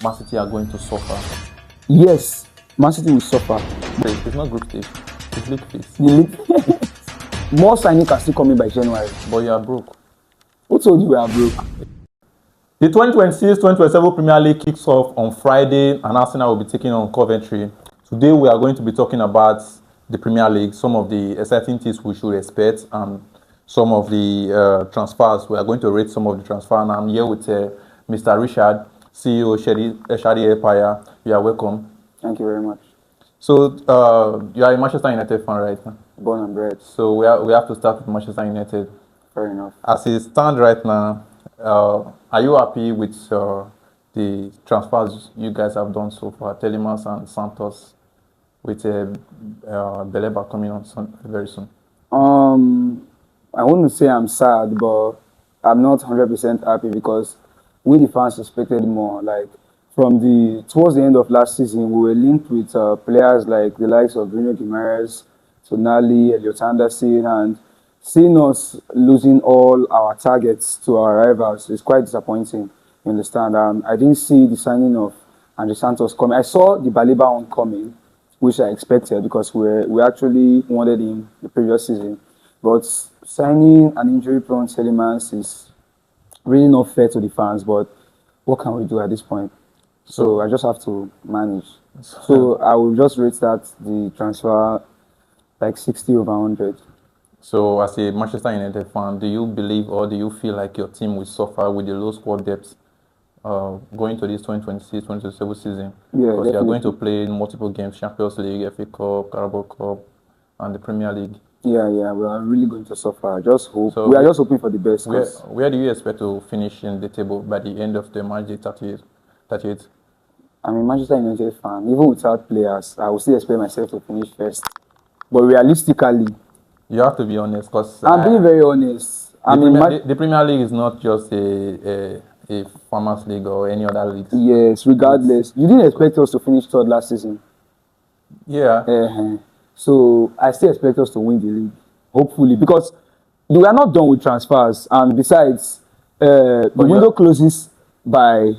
Man City are going to suffer? Yes, Man City will suffer. Wait, it's not group stage. It's league phase. The league. More signing can still come in by January. But you are broke. Who told you we are broke? The 2026-2027 Premier League kicks off on Friday, and Arsenal will be taking on Coventry. Today we are going to be talking about the Premier League, some of the exciting things we should expect, and some of the transfers. We are going to rate some of the transfers, and I'm here with Mr. Richard, CEO Shadi Empire. You are welcome. Thank you very much. So you are a Manchester United fan, right? Born and bred. So we have to start with Manchester United. Fair enough. As it stands right now, are you happy with the transfers you guys have done so far? Telemans and Santos, with Beleba coming on very soon. I wouldn't say I'm sad, but I'm not 100% happy because we the fans expected more. Like towards the end of last season, we were linked with players like the likes of Bruno Guimaraes, Tonali, Elliot Anderson, and seeing us losing all our targets to our rivals is quite disappointing. You understand? I didn't see the signing of Andre Santos coming. I saw the Baleba one coming, which I expected because we actually wanted him the previous season. But signing an injury-prone Telemans is really not fair to the fans. But what can we do at this point? So I just have to manage. So I will just rate that the transfer like 60 over 100. So as a Manchester United fan, do you believe or do you feel like your team will suffer with the low squad depth going to this 2026-2027 season? Yeah, because you are going to play multiple games, Champions League, FA Cup, Carabao Cup, and the Premier League. Yeah, we are really going to suffer. I just hope. So we are just hoping for the best. Where do you expect to finish in the table by the end of the match day 38? I'm a Manchester United fan. Even without players, I will still expect myself to finish first. But realistically, you have to be honest, because I'm being very honest. The Premier League is not just a Farmers League or any other league. Yes, regardless. You didn't expect us to finish third last season. Yeah. So I still expect us to win the league, hopefully, because we are not done with transfers. And besides, the window closes by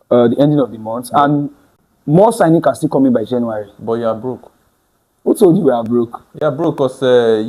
the ending of the month, and more signing can still come in by January. But you are broke. Who told you we are broke? You are broke because the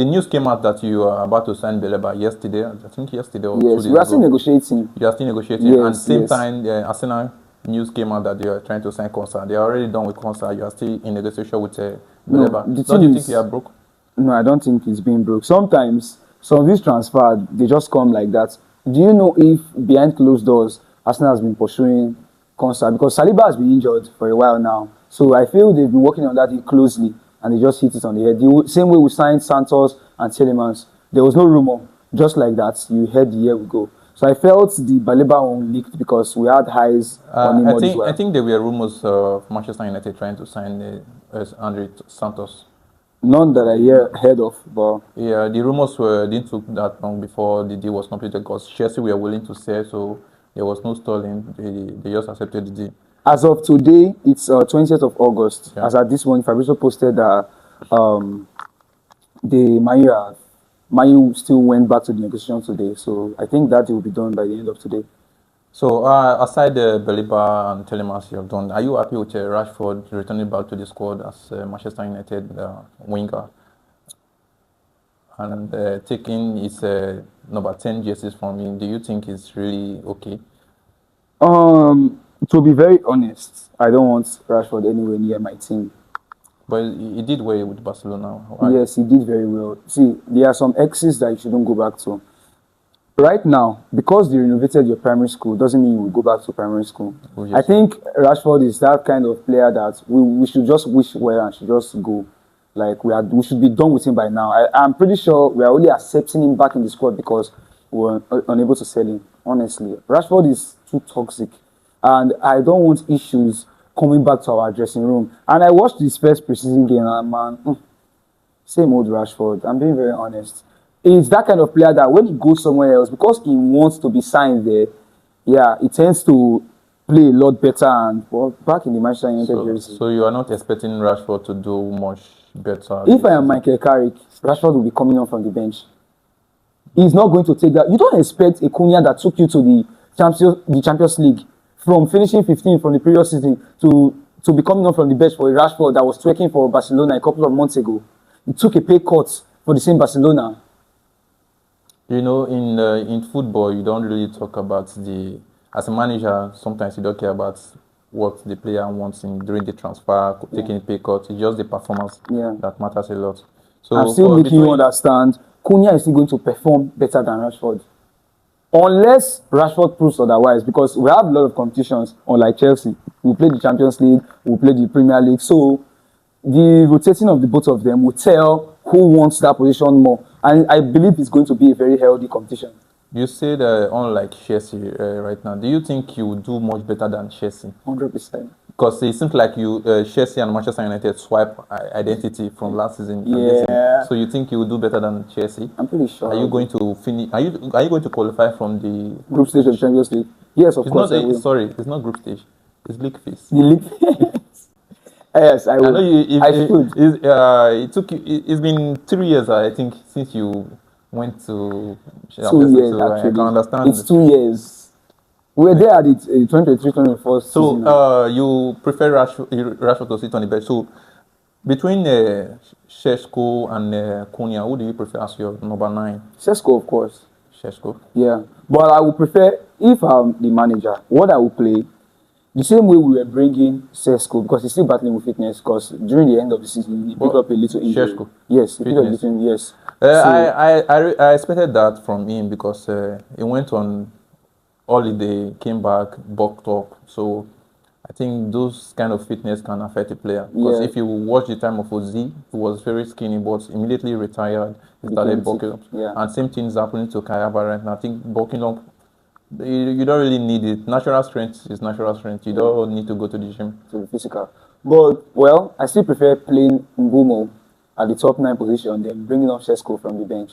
news came out that you are about to sign Beleba yesterday. I think yesterday or 2 days ago. Yes, we are still negotiating. You are still negotiating. Yes, and same time, Arsenal news came out that they are trying to sign Konsa. They are already done with Konsa. You are still in negotiation with Beleba. No, do you think you are broke? No, I don't think it's being broke. Sometimes some of these transfers, they just come like that. Do you know if behind closed doors, Arsenal has been pursuing Konsa? Because Saliba has been injured for a while now. So I feel they've been working on that closely and they just hit it on the head. The same way we signed Santos and Telemans, there was no rumor. Just like that, you heard the year we go. So I felt the Baleba one leaked because we had highs on him as well. I think there were rumors of Manchester United trying to sign Andre Santos. None that I heard of, but yeah, the rumors didn't took that long before the deal was completed because Chelsea were willing to sell, so there was no stalling. They just accepted the deal. As of today, it's 20th of August. Yeah. As at this morning, Fabrizio posted that the Manu still went back to the negotiation today. So I think that it will be done by the end of today. So aside the Beleba and Telemans you have done, are you happy with Rashford returning back to the squad as Manchester United winger and taking his number 10 jerseys from him? Do you think it's really okay? To be very honest, I don't want Rashford anywhere near my team. But he did well with Barcelona. Right? Yes, he did very well. See, there are some exes that you shouldn't go back to. Right now, because they renovated your primary school, doesn't mean you will go back to primary school. Oh, yes. I think Rashford is that kind of player that we should just wish well and should just go. Like, we should be done with him by now. I'm pretty sure we are only accepting him back in the squad because we were unable to sell him, honestly. Rashford is too toxic. And I don't want issues coming back to our dressing room. And I watched his first preseason game and man, same old Rashford. I'm being very honest. He's that kind of player that when he goes somewhere else, because he wants to be signed there, he tends to play a lot better and back in the Manchester United jersey. So you are not expecting Rashford to do much better? If I am Michael Carrick, Rashford will be coming on from the bench. He's not going to take that. You don't expect a Cunha that took you to the the Champions League, from finishing 15 from the previous season to becoming on from the bench for a Rashford that was twerking for Barcelona a couple of months ago. He took a pay cut for the same Barcelona. You know, in football, you don't really talk about as a manager, sometimes you don't care about what the player wants during the transfer, taking a pay cut. It's just the performance that matters a lot. So I'm still making you understand, Cunha is still going to perform better than Rashford. Unless Rashford proves otherwise, because we have a lot of competitions, unlike Chelsea. We play the Champions League, we play the Premier League. So the rotating of the both of them will tell who wants that position more. And I believe it's going to be a very healthy competition. You said unlike Chelsea right now, do you think you will do much better than Chelsea? 100%. Because it seems like Chelsea and Manchester United swipe identity from last season. Yeah. So you think you will do better than Chelsea? I'm pretty sure. Are you going to finish? Are you going to qualify from the group stage of the Champions League? Yes, of course. Sorry, it's not group stage. It's league phase. The league phase. Yes, I will. I should. It's been 3 years, I think, since you went to. 2 years, actually. I can understand. It's 2 years. We were there at the 2023-2024 season. So you prefer Rashford to sit on the bench. So between Šeško and Cunha, who do you prefer as your number 9? Šeško, of course. Šeško. Yeah, but I would prefer, if I'm the manager, what I would play the same way we were bringing Šeško, because he's still battling with fitness. Because during the end of the season, he picked up a little injury. Šeško. Yes, he picked up a little. Yes. I expected that from him because he went on holiday, came back, bulked up. So I think those kind of fitness can affect a player. Because if you watch the time of Ozil, he was very skinny, but immediately retired. He started bulking up. Yeah. And same thing is happening to Kai Havertz. I think bulking up, you don't really need it. Natural strength is natural strength. You don't need to go to the gym. To be physical. But, well, I still prefer playing Mbeumo at the top 9 position than bringing up Šeško from the bench.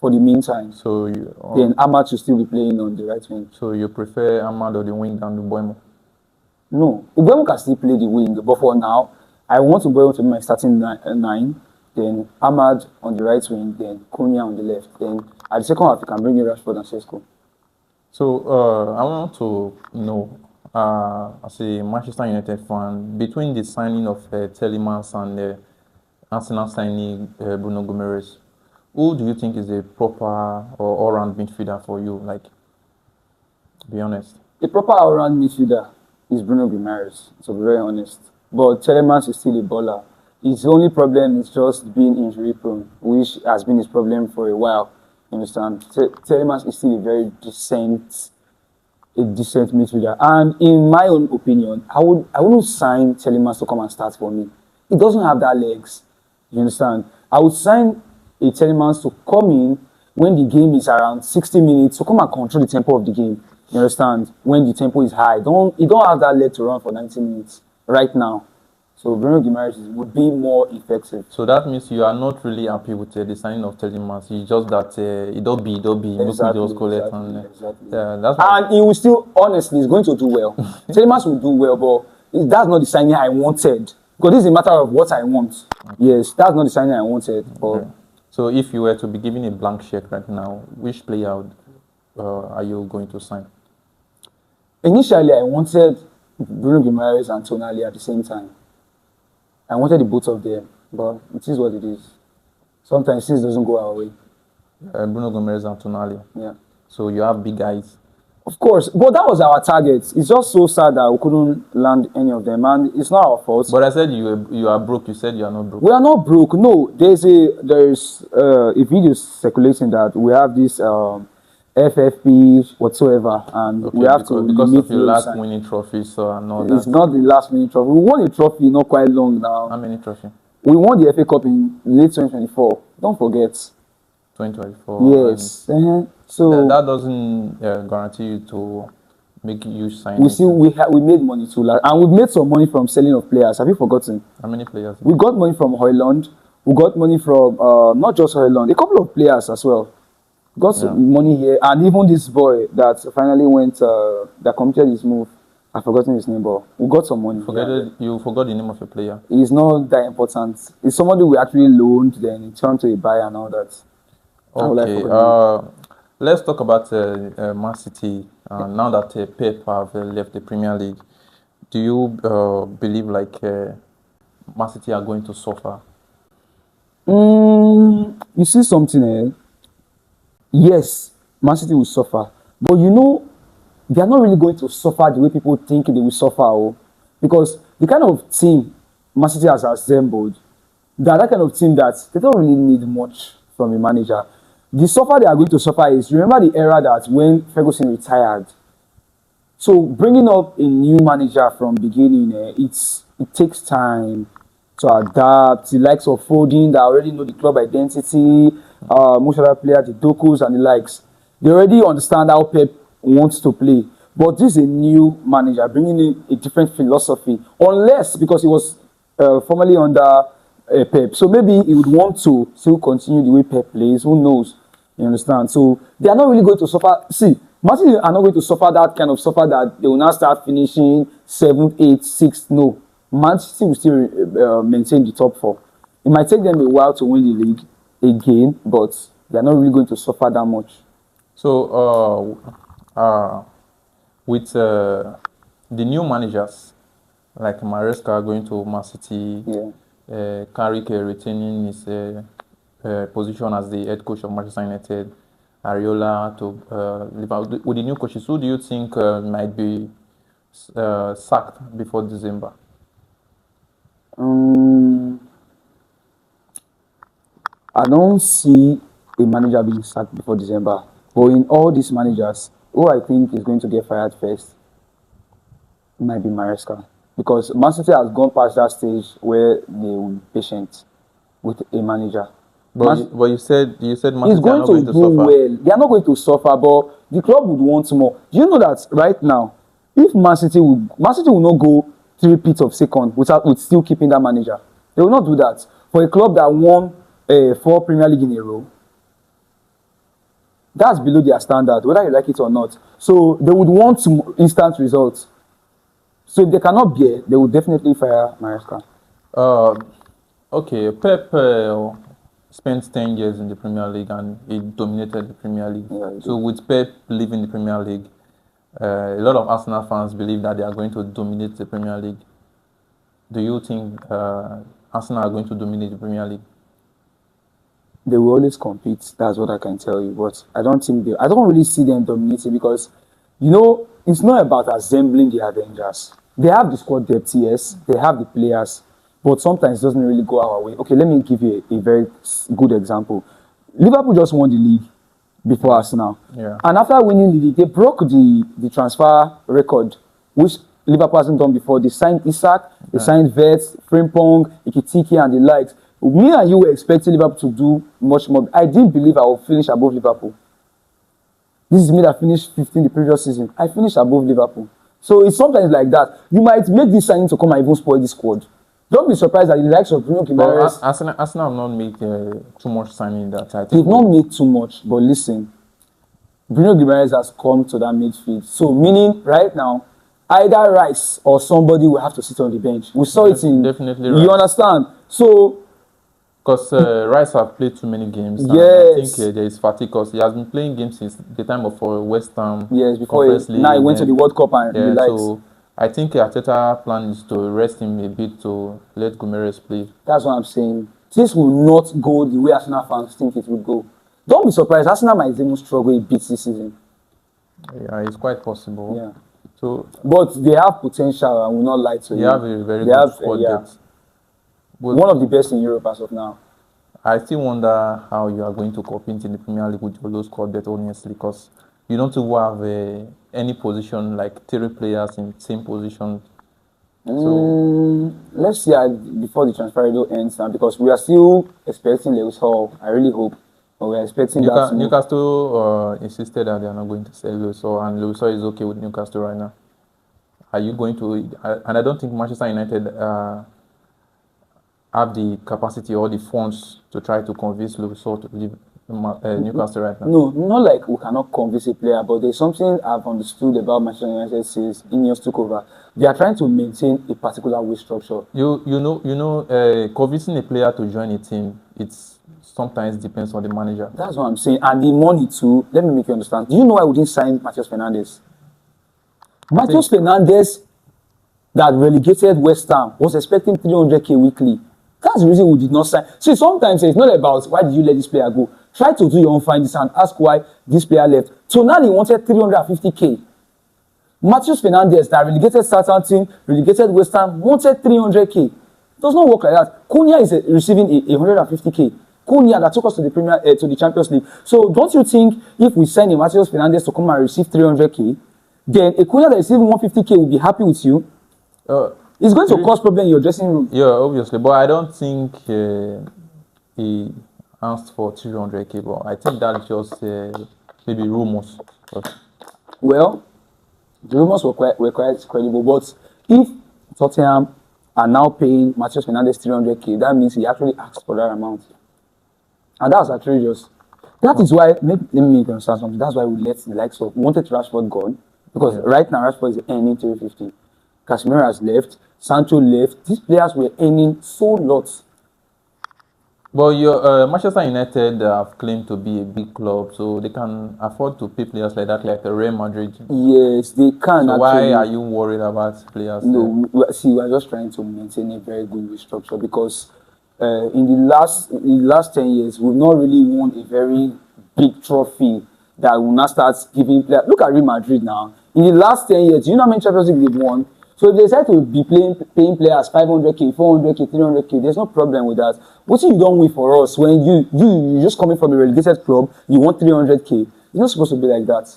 For the meantime. So then Ahmad should still be playing on the right wing. So you prefer Ahmad on the wing than Mbeumo? No. Mbeumo can still play the wing, but for now, I want Mbeumo to be my starting 9, then Ahmad on the right wing, then Cunha on the left. Then at the second half, you can bring in Rashford and Šeško. So I want to know, as a Manchester United fan, between the signing of Tielemans and Arsenal signing Bruno Guimaraes, who do you think is a proper or all-round midfielder for you? Like, be honest. A proper all-round midfielder is Bruno Guimaraes, to be very honest. But Tielemans is still a baller. His only problem is just being injury-prone, which has been his problem for a while. You understand? Tielemans is still a very decent midfielder. And in my own opinion, I wouldn't sign Tielemans to come and start for me. He doesn't have that legs. You understand? I would sign a Tielemans to come in when the game is around 60 minutes to come and control the tempo of the game. You understand? When the tempo is high. You don't have that leg to run for 90 minutes right now. So Bruno Guimaraes would be more effective. So that means you are not really happy with the signing of Tielemans. It's just that it don't be. Exactly. Yeah, that's and he will still, honestly, he's going to do well. Tielemans will do well, but that's not the signing I wanted. Because this is a matter of what I want. Okay. Yes, that's not the signing I wanted. But okay. So if you were to be given a blank check right now, which player are you going to sign? Initially, I wanted Bruno Guimaraes and Tonali at the same time. I wanted the both of them, but it is what it is. Sometimes things doesn't go our way. Bruno Guimaraes and Tonali. Yeah. So you have big eyes. Of course, but that was our target. It's just so sad that we couldn't land any of them, and it's not our fault. But I said you are broke. You said you are not broke. We are not broke. No, there's a video circulating that we have this FFP whatsoever, and okay, we have to because of your last winning trophy. So I know it's not the last winning trophy. We won a trophy not quite long now. How many trophies? We won the FA Cup in late 2024. Don't forget. 2024. Yes. So that doesn't guarantee you to make you sign. We made money too, and we made some money from selling of players. Have you forgotten? How many players? We got money from Højlund. We got money from not just Højlund, a couple of players as well. Got some money here, and even this boy that finally went that committed his move. I've forgotten his name, but we got some money. You forgot the name of a player. It's not that important. It's somebody we actually loaned, then he turned to a buyer and all that. Okay. Let's talk about Man City. Now that Pep have left the Premier League, do you believe like Man City are going to suffer? You see something, eh? Yes, Man City will suffer. But you know, they are not really going to suffer the way people think they will suffer. Oh, because the kind of team Man City has assembled, they are that kind of team that they don't really need much from a manager. The suffer they are going to suffer is, remember the era that when Ferguson retired. So bringing up a new manager from beginning, it takes time to adapt. The likes of Foden that already know the club identity, most other players, the Dokus and the likes, they already understand how Pep wants to play. But this is a new manager bringing in a different philosophy, unless because he was formerly under Pep. So maybe he would want to still continue the way Pep plays. Who knows? You understand? So they are not really going to suffer. See, Man City are not going to suffer that kind of suffer that they will now start finishing 7th, 8th, 6th. No. Man City will still maintain the top 4. It might take them a while to win the league again, but they are not really going to suffer that much. So with the new managers like Maresca going to Man City, Carrick retaining his position as the head coach of Manchester United, Areola to Liverpool. With the new coaches, who do you think might be sacked before December? I don't see a manager being sacked before December. But in all these managers, who I think is going to get fired first might be Maresca. Because Man City has gone past that stage where they will be patient with a manager. But you said Man He's City are going not to going to do suffer. well. They are not going to suffer, but the club would want more. Do you know that right now, if Man City will not go 3 pits of second with still keeping that manager. They will not do that. For a club that won 4 Premier League in a row, that's below their standard, whether you like it or not. So they would want some instant results. So if they cannot bear, they will definitely fire Maresca. Okay, Pep spent 10 years in the Premier League and he dominated the Premier League. Yeah, so with Pep leaving the Premier League, a lot of Arsenal fans believe that they are going to dominate the Premier League. Do you think Arsenal are going to dominate the Premier League? They will always compete. That's what I can tell you. But I don't really see them dominating because, you know, it's not about assembling the Avengers. They have the squad depth, yes. They have the players. But sometimes it doesn't really go our way. Okay, let me give you a very good example. Liverpool just won the league before Arsenal. Yeah. And after winning the league, they broke the transfer record, which Liverpool hasn't done before. They signed Isak, they signed Vets, Frimpong, Ikitiki, and the likes. Me and you were expecting Liverpool to do much more. I didn't believe I would finish above Liverpool. This is me that finished 15 the previous season. I finished above Liverpool. So it's sometimes like that. You might make this signing to come and even spoil this squad. Don't be surprised that the likes of Bruno Guimaraes... Arsenal have not made too much signing that I think. They've not made too much, but listen. Bruno Guimaraes has come to that midfield. So meaning, right now, either Rice or somebody will have to sit on the bench. We saw it in... Definitely You Rice. understand? So... Because Rice have played too many games. And Yes. I think there is fatigue because he has been playing games since the time of West Ham. Yes, before Conference League, now he went to then- the World Cup and Yeah, the likes. so I think Arteta plan is to rest him a bit to let Guimaraes play. That's what I'm saying. This will not go the way Arsenal fans think it will go. Don't be surprised. Arsenal might even struggle a bit this season. Yeah, it's quite possible. Yeah. So But they have potential, I will not lie to they you. have a very They good have, squad yeah. depth. But One of the best in Europe as of now. I still wonder how you are going to compete in the Premier League with your low squad depth, honestly, because you don't even have any position like 3 players in same position. Let's see before the transfer window ends now, because we are still expecting Lewis Hall. I really hope. But we are expecting that. to move. Newcastle insisted that they are not going to sell Lewis Hall, and Lewis Hall is okay with Newcastle right now. Are you going to? And I don't think Manchester United have the capacity or the funds to try to convince Lewis Hall to leave Newcastle right now. No, not like we cannot convince a player, but there's something I've understood about Manchester United since Ineos took over. They are trying to maintain a particular way structure. You know, convincing a player to join a team, it's sometimes depends on the manager. That's what I'm saying. And the money too. Let me make you understand. Do you know why we didn't sign Matheus Fernandes? Matheus Fernandes, that relegated West Ham, was expecting 300k weekly. That's the reason we did not sign. See, sometimes it's not about why did you let this player go. Try to do your own findings and ask why this player left. Tonali wanted 350k. Matheus Fernandes, that relegated Southampton, relegated West Ham, wanted 300k. It does not work like that. Cunha is receiving a 150k. Cunha that took us to the to the Champions League. So don't you think if we send a Matheus Fernandes to come and receive 300k, then a Cunha that is receiving 150k will be happy with you? It's going to cause problem in your dressing room. Yeah, obviously, but I don't think he asked for 300k. But I think that's just maybe rumors. Well, the rumors were quite credible. But if Tottenham are now paying Matheus Fernandes 300k, that means he actually asked for that amount, and that's outrageous. That is why let me make you understand something. That's why we let the likes of wanted Rashford gone, because right now Rashford is earning 350. Casemiro has left. Sancho left. These players were earning so lots. Well, your Manchester United have claimed to be a big club, so they can afford to pay players like that, like the Real Madrid. Yes, they can. So why are you worried about players? No, see, we're just trying to maintain a very good restructure, because in the last 10 years, we've not really won a very big trophy that will now start giving players. Look at Real Madrid now. In the last 10 years, do you know how many Champions League they've won? So if they decide to be paying players 500k, 400k, 300k, there's no problem with that. What you don't win for us when you just coming from a relegated club, you want 300k. It's not supposed to be like that.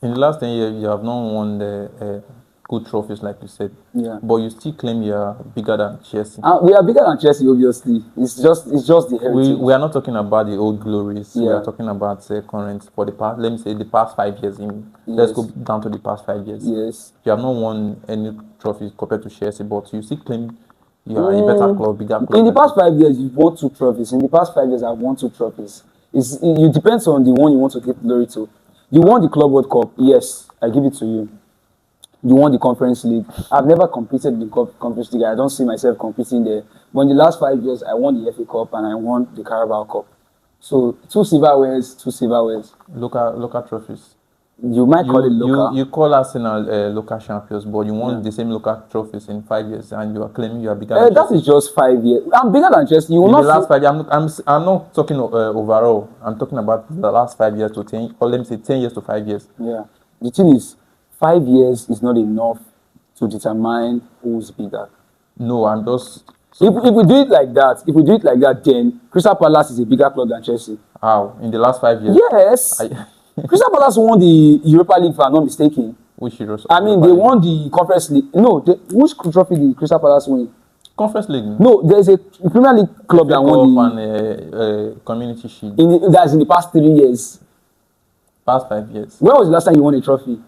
In the last 10 years, you have not won the good trophies, like you said. Yeah. But you still claim you are bigger than Chelsea. We are bigger than Chelsea, obviously. It's just the heritage. We are not talking about the old glories. Yeah. We are talking about current for the past. Let me say the past 5 years. Let's go down to the past 5 years. Yes. You have not won any trophies compared to Chelsea, but you still claim you are a better club, bigger club. In the past 5 years, you've won 2 trophies. In the past 5 years, I've won 2 trophies. It depends on the one you want to give glory to. You won the Club World Cup. Yes, I give it to you. You won the Conference League. I've never competed in the Conference League. I don't see myself competing there. But in the last 5 years, I won the FA Cup and I won the Carabao Cup. So 2 silverwares, 2 silverwares. Local trophies. You might call it local. You call Arsenal local champions, but you won the same local trophies in 5 years, and you are claiming you are bigger than Chelsea. That is just 5 years. I'm bigger than Chelsea. You will not the last 5 years. I'm not talking overall. I'm talking about the last 5 years to 10, or let me say 10 years to 5 years. Yeah. The thing is, 5 years is not enough to determine who's bigger. No, I'm just. If we do it like that, then Crystal Palace is a bigger club than Chelsea. How? In the last 5 years? Yes. Crystal Palace won the Europa League, if I'm not mistaken. Which Europa? I mean, they won the Conference League. No, which trophy did Crystal Palace win? Conference League. No, there's a Premier League club that won the Community Shield. That's in the past 3 years. Past 5 years. When was the last time you won a trophy?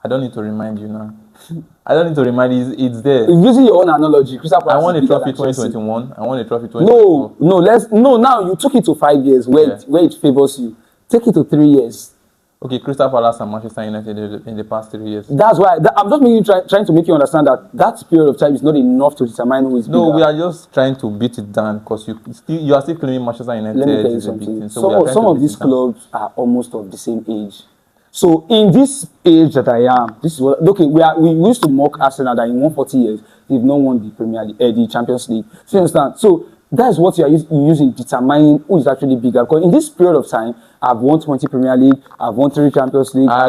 I don't need to remind you now. I don't need to remind you. It's there. Using your own analogy, Crystal Palace. I won a trophy 2021. I won a trophy 2024. Now you took it to 5 years where it favors you. Take it to 3 years. Okay, Crystal Palace and Manchester United in the past 3 years. That's why I'm just trying to make you understand that period of time is not enough to determine who is bigger. No, we are just trying to beat it down because you are still claiming Manchester United. Let me tell you something. Some of these clubs are almost of the same age. So in this age that I am, this is what we used to mock Arsenal that in 140 years they've not won the Premier League, the Champions League. So you understand? So that's what you are using determining who is actually bigger. Because in this period of time, I've won 20 Premier League, I've won 3 Champions League. I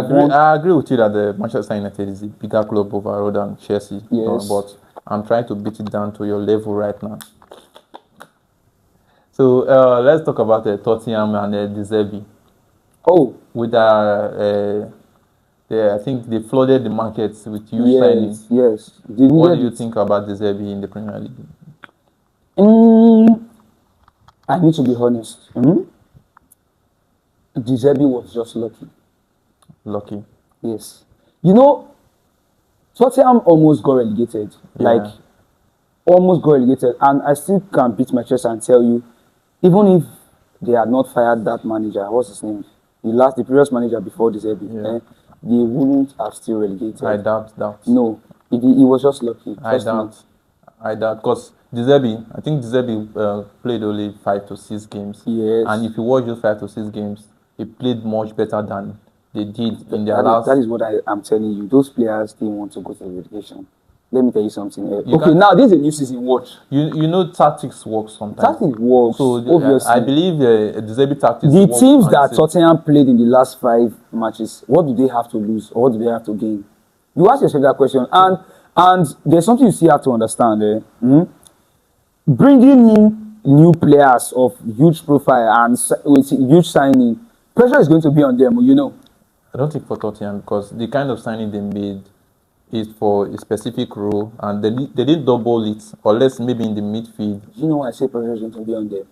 agree with you that the Manchester United is a bigger club overall than Chelsea. Yes. But I'm trying to beat it down to your level right now. So let's talk about Tottenham and De Zerbi. Oh, with I think they flooded the markets with huge signings. Yes. What do you think about De Zerbi in the Premier League? I need to be honest. De Zerbi was just lucky. Lucky? Yes. You know, Tottenham almost got relegated. Yeah. Almost got relegated. And I still can beat my chest and tell you, even if they had not fired that manager, what's his name? The previous manager before De Zerbi, they wouldn't have still relegated. I doubt. No, he was just lucky. I doubt because De Zerbi, I think De Zerbi played only 5 to 6 games. Yes. And if you watch those 5 to 6 games, he played much better than they did in their That last. is what I'm telling you. Those players didn't want to go to the relegation. Let me tell you something. You Okay, can't- now this is a new season. Watch. You know tactics work sometimes. Tactics works, So obviously. I believe De Zerbi tactics. The work teams and that it's- Tottenham played in the last 5 matches, what do they have to lose or what do they have to gain? You ask yourself that question, and there's something you still have to understand. Bringing in new players of huge profile and with huge signing, pressure is going to be on them. You know. I don't think for Tottenham because the kind of signing they made is for a specific role and they didn't double it unless maybe in the midfield. You know why I say pressure is going to be on them?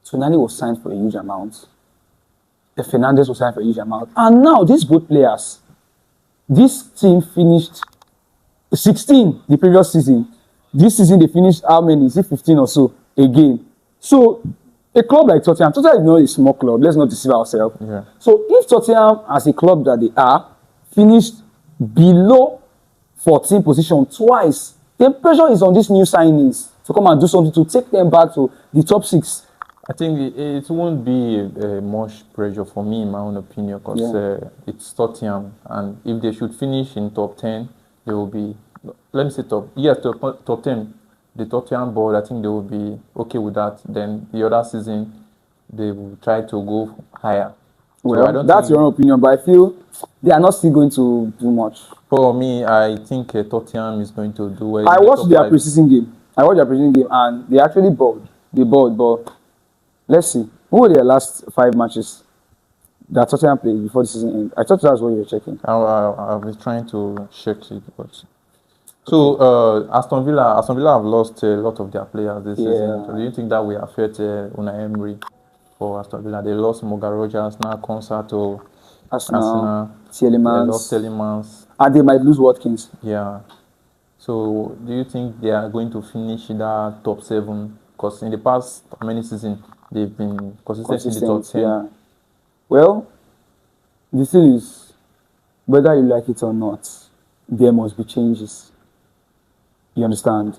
Tonali was signed for a huge amount. Fernandes was signed for a huge amount. And now these both players, this team finished 16 the previous season. This season they finished how many? Is it 15 or so again? So a club like Tottenham is not a small club. Let's not deceive ourselves. Yeah. So if Tottenham, as a club that they are, finished below 14 position twice, the pressure is on these new signings to come and do something to take them back to the top 6. I think it won't be much pressure for me, in my own opinion, because it's Tottenham, and if they should finish in top 10, they will be. Let me say top 10. The Tottenham board, I think they will be okay with that. Then the other season, they will try to go higher. Well, that's your own opinion, but I feel they are not still going to do much. For me, I think Tottenham is going to do well. I watched their preseason game. And they actually balled. They balled, but let's see. Who were their last 5 matches that Tottenham played before the season ended? I thought that's what you were checking. I was trying to check it, but so Aston Villa have lost a lot of their players this season. So do you think that will affect Unai Emery for Aston Villa? They lost Morgan Rogers, now Concerto, Arsenal, they lost Tielemans, and they might lose Watkins. Yeah. So do you think they are going to finish that top 7? Because in the past many seasons they've been consistent in the top 10. Yeah. Well, the thing is, whether you like it or not, there must be changes. You understand?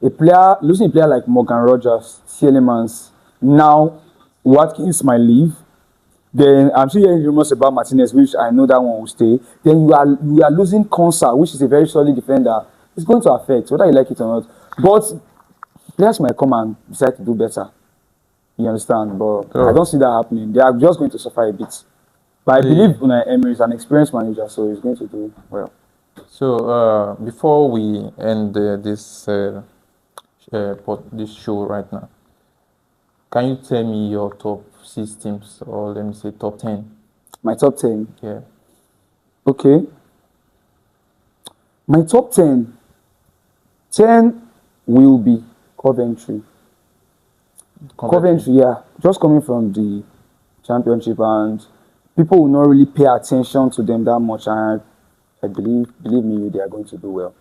Losing a player like Morgan Rogers, Tielemans, now Watkins might leave. Then I'm still hearing rumors about Martinez, which I know that one will stay. Then you are losing Konsa, which is a very solid defender. It's going to affect whether you like it or not. But players might come and decide to do better. You understand? But I don't see that happening. They are just going to suffer a bit. But I believe Unai Emery is an experienced manager, so he's going to do well. So before we end this show right now, can you tell me your top 6 teams, or let me say top 10? My top 10? Yeah. Okay. My top 10. 10 will be Coventry. Coventry, yeah. Just coming from the championship, and people will not really pay attention to them that much, and I believe me, they are going to do well.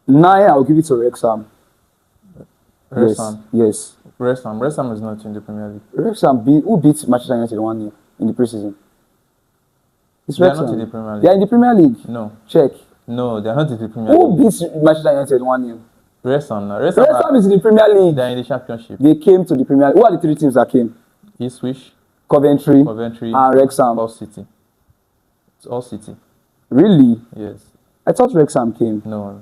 9, I'll give it to Wrexham. Yes. Wrexham is not in the Premier League. Wrexham who beat Manchester United 1-0 in the preseason? It's They are Wrexham. not in the Premier League. They are in the Premier League. No. Check. No, they are not in the Premier Who League. beats Manchester United 1-0? Wrexham is in the Premier League. They are in the Championship. They came to the Premier League. Who are the 3 teams that came? Ipswich, Coventry, and Wrexham. All City. It's All City. Really? Yes. I thought Wrexham came. No.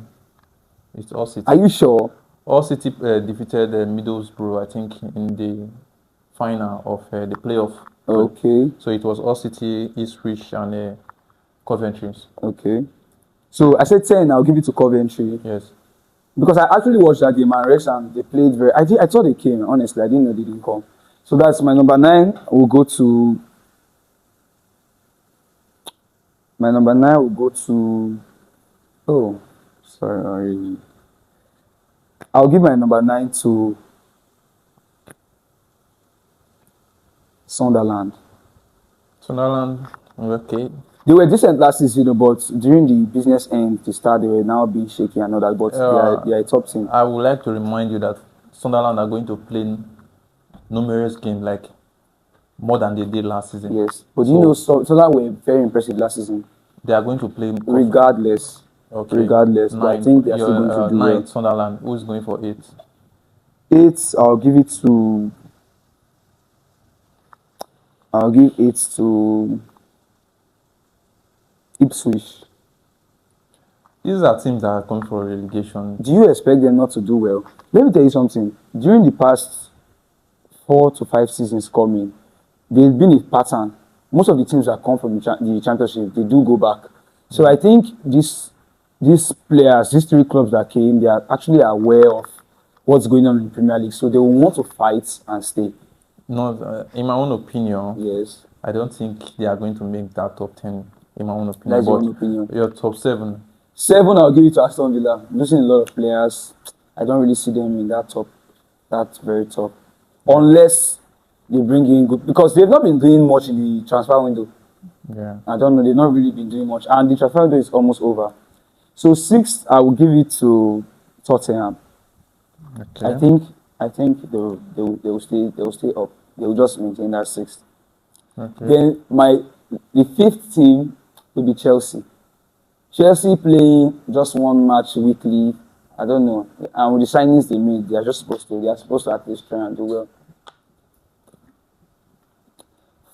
It's All City. Are you sure? All City defeated Middlesbrough, I think, in the final of the playoff. Okay. So it was All City, Ipswich, and Coventry. Okay. So I said 10, I'll give it to Coventry. Yes. Because I actually watched that game, and Wrexham, they played very... I thought they came, honestly. I didn't know they didn't come. So that's my number 9. We'll go to... My number 9 will go to... Oh, sorry. I'll give my number 9 to Sunderland. Sunderland, okay. They were decent last season, but during the business end, they were now being shaky and all that. But they are a top team. I would like to remind you that Sunderland are going to play numerous games, like more than they did last season. Yes, but Sunderland were very impressive last season. They are going to play regardless. Okay. Regardless, but I think they are still going to do 9, well. Sunderland. Who's going for 8? 8, I'll give it to. Ipswich. These are teams that are coming for relegation. Do you expect them not to do well? Let me tell you something. During the past 4 to 5 seasons coming, there's been a pattern. Most of the teams that come from the championship, they do go back. So I think these players, these 3 clubs that came, they are actually aware of what's going on in the Premier League. So they will want to fight and stay. No, in my own opinion, Yes. I don't think they are going to make that top 10. In my own opinion, That's your own opinion. Your top 7. 7, I'll give it to Aston Villa. Losing a lot of players, I don't really see them in that top, that very top. Unless they bring in good, because they've not been doing much in the transfer window. Yeah. I don't know, they've not really been doing much. And the transfer window is almost over. So 6th, I will give it to Tottenham. Okay. I think they will stay up. They will just maintain that 6th. Okay. Then the 5th team will be Chelsea. Chelsea playing just 1 match weekly. I don't know. And with the signings they made, they are supposed to at least try and do well.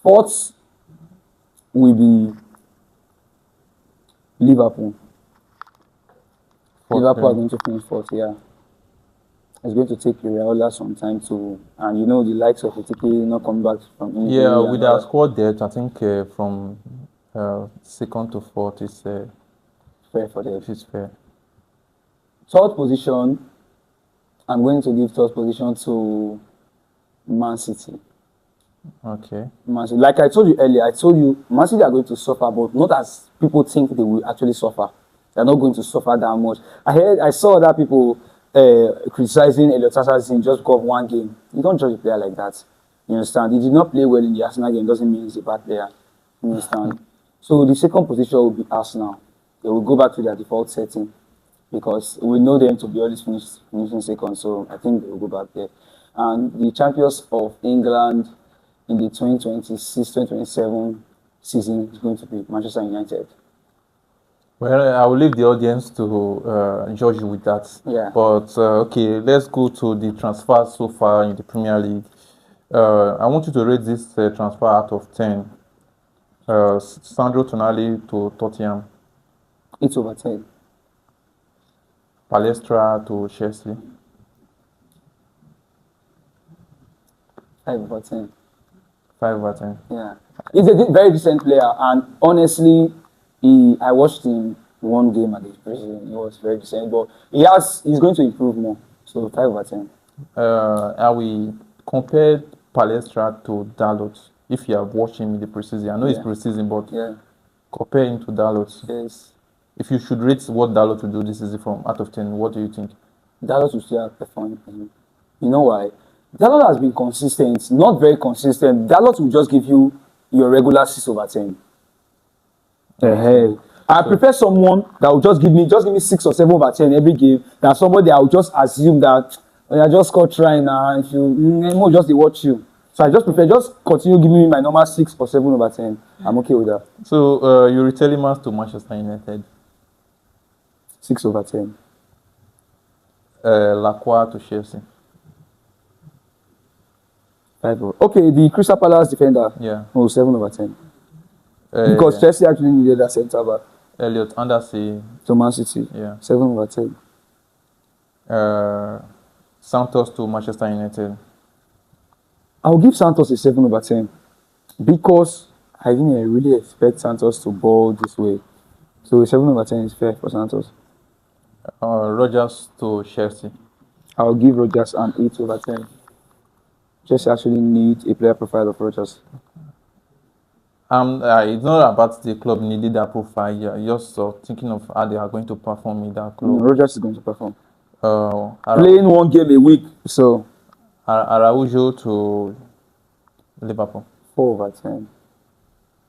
4th will be Liverpool. Liverpool are going to finish 4th, yeah. It's going to take Iraola some time to, and the likes of Etike not coming back from injury. Yeah, with our squad depth, I think from 2nd to 4th is fair for them. It's fair. 3rd position, I'm going to give 3rd position to Man City. Okay. Man City. Like I told you earlier, Man City are going to suffer, but not as people think they will actually suffer. They're not going to suffer that much. I saw other people criticizing Elliot Assassin just because of 1 game. You don't judge a player like that. You understand? He did not play well in the Arsenal game, doesn't mean he's a bad player. You understand? So the 2nd position will be Arsenal. They will go back to their default setting because we know them to be always finishing 2nd. So I think they will go back there. And the champions of England in the 2026-2027 season is going to be Manchester United. Well, I will leave the audience to judge you with that. Yeah. But, okay, let's go to the transfers so far in the Premier League. I want you to rate this transfer out of 10. Sandro Tonali to Tottenham. 8/10. Palestra to Chelsea. 5/10. 5/10. Yeah. He's a very decent player, and honestly, I watched him 1 game at the preseason. He was very decent, but he's going to improve more. So 5/10. I will compare Palestra to Dalot. If you have watched him in the preseason, I know it's preseason, but compare him to Dalot. Yes. If you should rate what Dalot will do this season from out of 10, what do you think? Dalot will still outperform him. You know why? Dalot has been consistent, not very consistent. Dalot will just give you your regular 6/10. I prefer someone that will just give me 6 or 7/10 every game than somebody I will just assume that I just score trying now. If you just they watch you. So I just prefer continue giving me my normal 6 or 7/10. I'm okay with that. So you return him to Manchester United. 6/10. Lacroix to Chelsea. 5. Okay, the Crystal Palace defender. Yeah. 7/10. Because Chelsea actually needed a centre back. Elliot Anderson to Man City. Yeah. 7/10. Santos to Manchester United. I'll give Santos a 7/10 because I didn't really expect Santos to ball this way. So 7/10 is fair for Santos. Rodgers to Chelsea. I'll give Rodgers an 8/10. Chelsea actually need a player profile of Rodgers. It's not about the club needing that profile. You're just thinking of how they are going to perform in that club. Rodgers is going to perform. Playing 1 game a week, so Araujo to Liverpool. 4/10.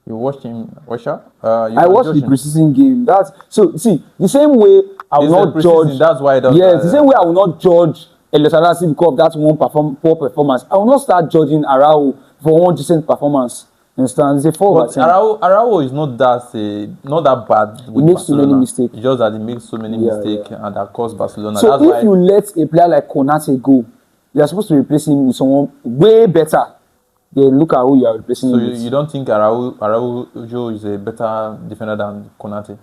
You watched him, Washa? I watched the preseason game. The same way I will not judge. That's why. Yes, the same way I will not judge Elliot Anderson because of that one poor performance. I will not start judging Araujo for 1 decent performance. You understand? It's a 4/10. Araujo is not that bad. He makes too many mistakes. It's just that he makes so many mistakes and that cost Barcelona. So that's if you let a player like Konate go, you are supposed to replace him with someone way better. Then look at who you are replacing So him with. you don't think Araujo is a better defender than Konate?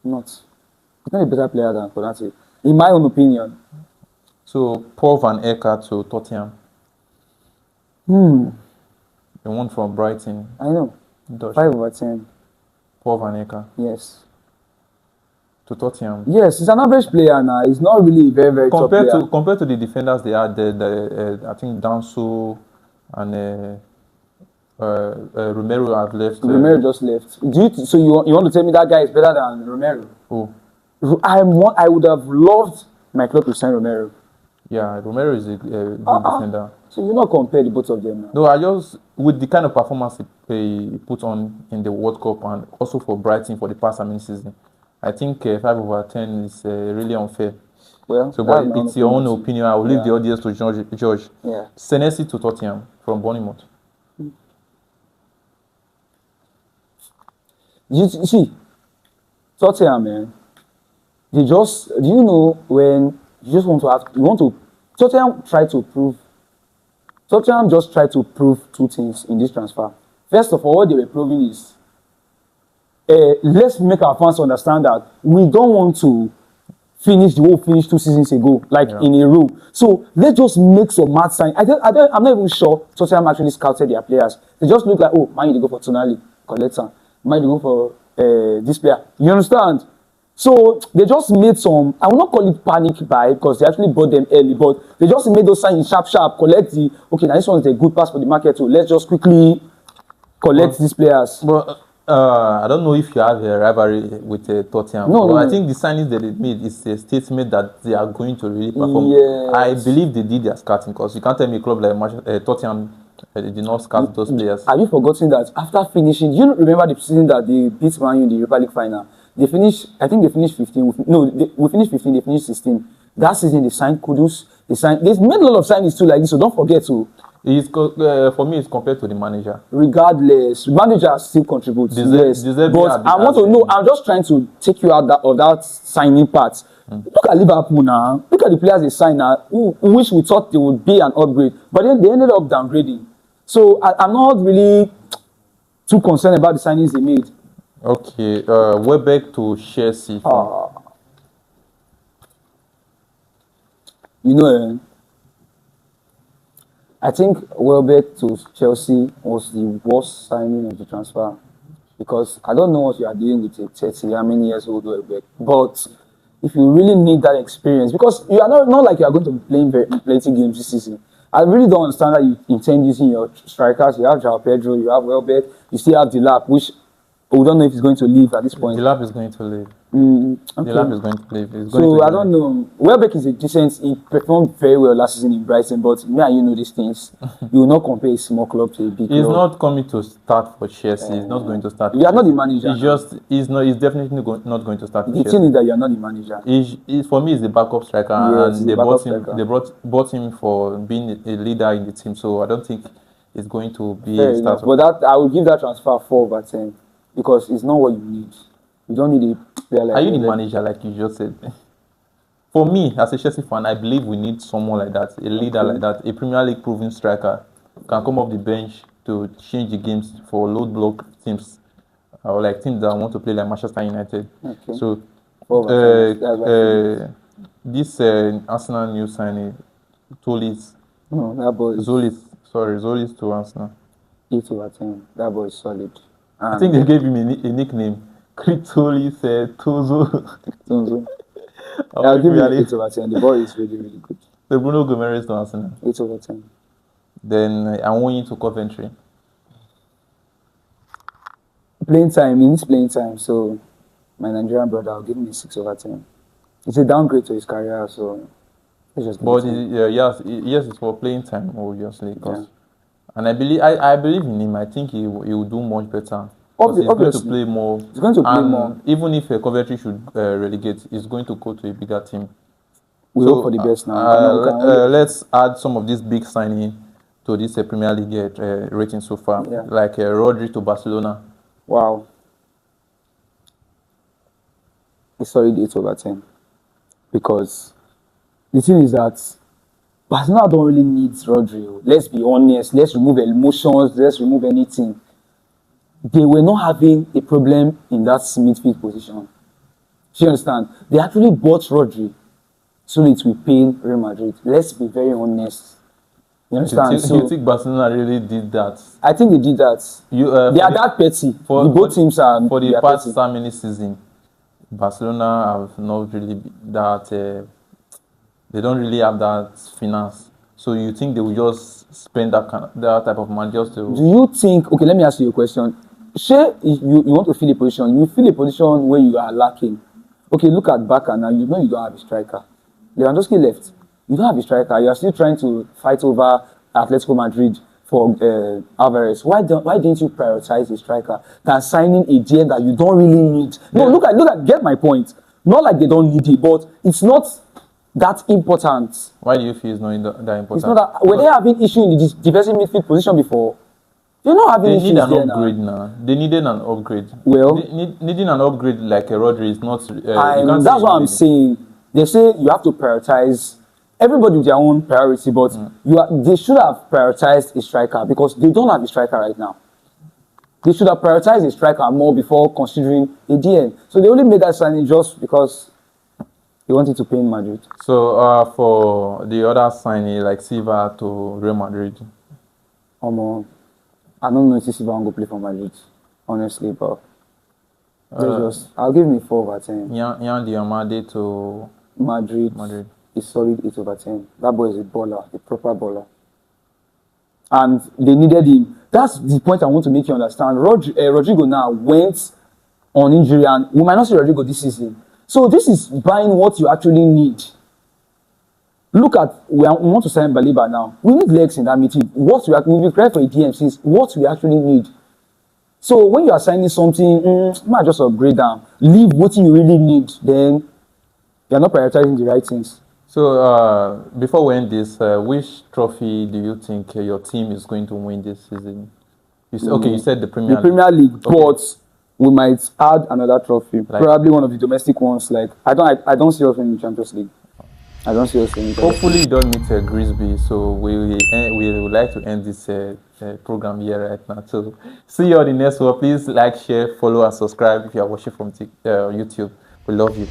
Not. He's not a better player than Konate, in my own opinion. So Paul Van Eka to Tottenham. The one from Brighton. I know. Dutch. 5/10. Paul Van Eka Yes. to Tottenham. Yes, he's an average player now. He's not really a very, very top player. Compared to the defenders they had, I think Danso and Romero have left. Romero just left. So you want to tell me that guy is better than Romero? Oh, I would have loved my club to sign Romero. yeah, Romero is a good defender. So you not compare the both of them now. No, I just with the kind of performance he put on in the World Cup and also for Brighton for the past season, I think 5/10 is really unfair. Well, So, but it's your own opinion. I will leave Yeah. the audience to judge. Yeah. Senesi to Tottenham from Bournemouth. You see, Tottenham, man. Do you know when you just want to Tottenham just tried to prove two things in this transfer. First of all, what they were proving is, let's make our fans understand that we don't want to finish the way we finished 2 seasons ago, in a row. So let's just make some mad sign. I'm not even sure Tottenham actually scouted their players. They just look like, oh, man, they go for Tonali, collect some. Man, they go for this player. You understand? So they just made some, I will not call it panic buy because they actually bought them early, but they just made those signs sharp, collect okay, now this one is a good pass for the market, so let's just quickly collect these players. But I don't know if you have a rivalry with Tottenham. No, I think the signings that they made is a statement that they are going to really perform. Yes. I believe they did their scouting because you can't tell me a club like Tottenham did not scout those players. Have you forgotten that after finishing, do you remember the season that they beat Man U in the Europa League final? They finished 15. We finished 15, they finished 16. That season they signed Kudus, they made a lot of signings too like this, so don't forget to. For me, it's compared to the manager. Regardless, manager still contributes. Yes, but I want to know. I'm just trying to take you out of that signing part. Look at Liverpool now. Look at the players they signed now, which we thought they would be an upgrade, but then they ended up downgrading. So I'm not really too concerned about the signings they made. Okay, Welbeck to Chelsea. I think Welbeck to Chelsea was the worst signing of the transfer because I don't know what you are doing with a 30, how many years old Welbeck, but if you really need that experience, because you are not like you are going to be playing plenty games this season. I really don't understand that you intend using your strikers. You have João Pedro, you have Welbeck, you still have Delap, which we don't know if he's going to leave at this point. Delap is going to leave. Okay. Delap is going to leave. So I don't know. Welbeck is a decent. He performed very well last season in Brighton, but me and you know these things. You will not compare a small club to a big club. He's not coming to start for Chelsea. He's not going to start. You are not the manager. He's definitely not going to start. The thing is that you are not the manager. For me, he's the backup striker, Yes, and they brought him for being a leader in the team. So I don't think it's going to be a starter. But I will give that transfer 4/10 because it's not what you need. You don't need a player like. Are you the manager, like you just said? For me, as a Chelsea fan, I believe we need someone like that, a leader like that, a Premier League proven striker, can come off the bench to change the games for low block teams, or like teams that want to play like Manchester United. Okay. So, 4/10. this Arsenal new signing, Zolis to Arsenal. 8/10. That boy is solid. I think they gave him a nickname. Kritolis Tozo. I'll give you 8/10. The boy is really, really good. So Bruno Gomes to Arsenal. 8/10. Then I want you to Coventry. Playing time, he needs playing time. So my Nigerian brother, I'll give him a 6/10. It's a downgrade to his career, so let's just. But yes, it's for playing time, obviously. And I believe in him. I think he will do much better. He's going to play more. He's going to play more. Even if Coventry should relegate, he's going to go to a bigger team. We hope for the best now. Let's add some of this big signing to this Premier League rating so far. Yeah. Like Rodri to Barcelona. Wow. It's solid 8/10. Because the thing is that Barcelona don't really need Rodri. Let's be honest. Let's remove emotions. Let's remove anything. They were not having a problem in that midfield position. Do you understand? They actually bought Rodri so it will pain Real Madrid. Let's be very honest. You understand? You think Barcelona really did that? I think they did that. They are that petty. Both teams are. For the past so many seasons, Barcelona have not really that. They don't really have that finance. So you think they will just spend that type of money just to? Do you think? Okay, let me ask you a question. Say you want to fill a position. You fill a position where you are lacking. Okay, look at Barca now. You know you don't have a striker. Lewandowski left. You don't have a striker. You are still trying to fight over Atletico Madrid for Alvarez. Why didn't you prioritize a striker than signing a DM that you don't really need? No, look at. Get my point. Not like they don't need it, but it's not that important. Why do you feel it's not that important? It's not that. Were they having issue in the defensive midfield position before? They're not having issues there now. They need an upgrade now. They needed an upgrade. Well, needing an upgrade like a Rodri is not. That's what I'm saying. They say you have to prioritize. Everybody with their own priority, but they should have prioritized a striker because they don't have a striker right now. They should have prioritized a striker more before considering a DM. So they only made that signing just because they wanted to pain Madrid. So for the other signing like Silva to Real Madrid, I don't know if Silva will go play for Madrid, honestly, but I'll give him a 4/10. Yan Diomande to Madrid. A solid 8/10. That boy is a baller, a proper baller. And they needed him. That's the point I want to make you understand. Rodrigo now went on injury, and we might not see Rodrigo this season. So this is buying what you actually need. Look at, we want to sign Baliba now. We need legs in that meeting. We've been crying for a DM since what we actually need. So when you are signing something, might just upgrade them. Leave what you really need. Then you're not prioritizing the right things. So before we end this, which trophy do you think your team is going to win this season? You said the Premier League. The Premier League, but we might add another trophy. Probably one of the domestic ones. Like I don't see us in the Champions League. I don't see us in. Hopefully, you don't meet Grisby. So we would like to end this program here right now. So see you on the next one. Please like, share, follow, and subscribe if you are watching from YouTube. We love you.